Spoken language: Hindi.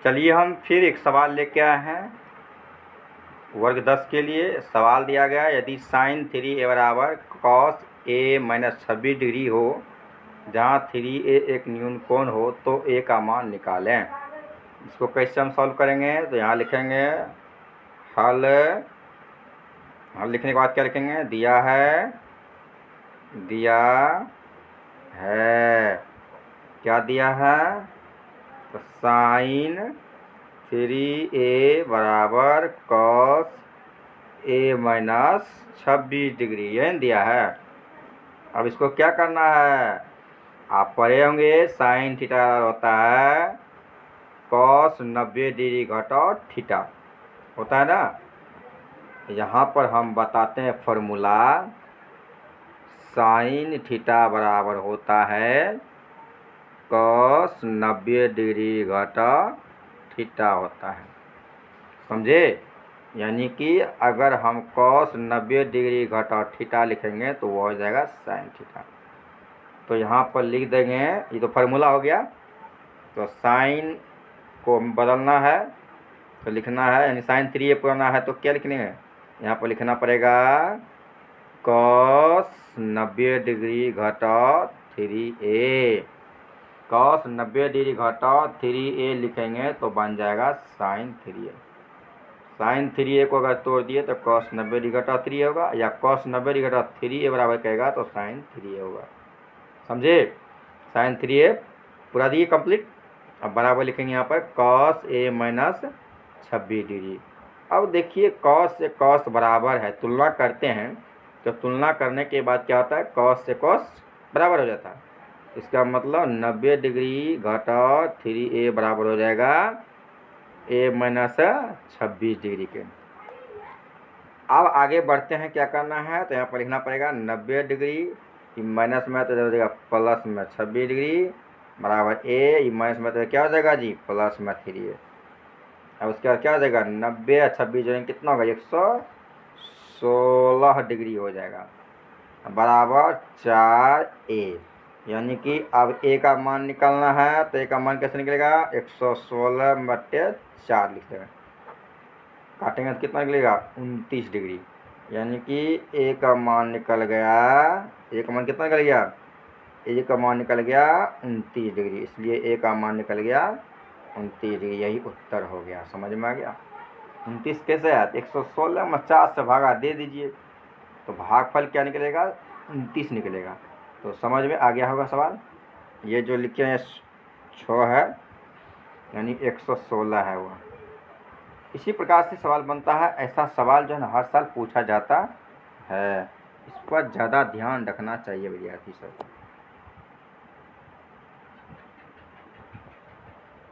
चलिए हम फिर एक सवाल लेके आए हैं वर्ग 10 के लिए। सवाल दिया गया यदि साइन 3a बराबर कॉस a माइनस 26 डिग्री हो जहाँ 3a एक न्यून कोण हो तो a का मान निकालें। इसको कैसे हम सॉल्व करेंगे तो यहाँ लिखेंगे हल लिखने के बाद क्या लिखेंगे, दिया है क्या दिया है तो साइन 3a बराबर कॉस a माइनस 26 डिग्री यह दिया है। अब इसको क्या करना है, आप पढ़े होंगे साइन थीटा होता है कॉस 90 डिग्री घटाओ थीटा होता है ना। यहाँ पर हम बताते हैं फॉर्मूला, साइन थीटा बराबर होता है कॉस 90 डिग्री घटा थीटा होता है, समझे। यानी कि अगर हम कॉस 90 डिग्री घटा थीटा लिखेंगे तो वो हो जाएगा साइन थीटा। तो यहाँ पर लिख देंगे, ये तो फार्मूला हो गया। तो साइन को बदलना है तो लिखना है, यानी साइन 3a पुराना है तो क्या लिखने है, यहाँ पर लिखना पड़ेगा कॉस 90 डिग्री घटा 3a। कॉस 90 डिग्री घटा 3a लिखेंगे तो बन जाएगा साइन 3a। साइन 3a को अगर तोड़ दिए तो कॉस 90 डिग्री घटा 3a होगा, या कॉस 90 डिग्री घटा 3a बराबर कहेगा तो साइन 3a होगा, समझे। साइन 3a पूरा दिए कंप्लीट। अब बराबर लिखेंगे यहाँ पर कॉस a माइनस 26 डिग्री। अब देखिए कॉस से कॉस बराबर है, तुलना करते हैं तो तुलना करने के बाद क्या होता है, कॉस से कॉस बराबर हो जाता है। इसका मतलब 90 डिग्री घटा 3a बराबर हो जाएगा a माइनस 26 डिग्री के। अब आगे बढ़ते हैं, क्या करना है तो यहाँ पर लिखना पड़ेगा 90 डिग्री माइनस में तो हो जाएगा प्लस में 26 डिग्री बराबर a, माइनस में तो क्या हो जाएगा जी प्लस में 3a। अब उसके बाद क्या हो जाएगा 90 और 26 जो कितना होगा 116 डिग्री हो जाएगा बराबर 4a। यानी कि अब a का मान निकालना है तो a का मान कैसे निकलेगा, 116/4 लिख देगा, काटेंगे तो कितना निकलेगा 29 डिग्री। यानी कि a का मान निकल गया, a का मान कितना निकल गया, a का मान निकल गया 29 डिग्री, इसलिए a का मान निकल गया 29 डिग्री, यही उत्तर हो गया। समझ में आ गया। 29 कैसे है, 116 में 4 से भागा दे दीजिए तो भागफल क्या निकलेगा 29 निकलेगा। तो समझ में आ गया होगा सवाल। ये जो लिखे हैं 6 है यानी 116 है वो। इसी प्रकार से सवाल बनता है। ऐसा सवाल जो है ना हर साल पूछा जाता है, इस पर ज़्यादा ध्यान रखना चाहिए विद्यार्थी सब।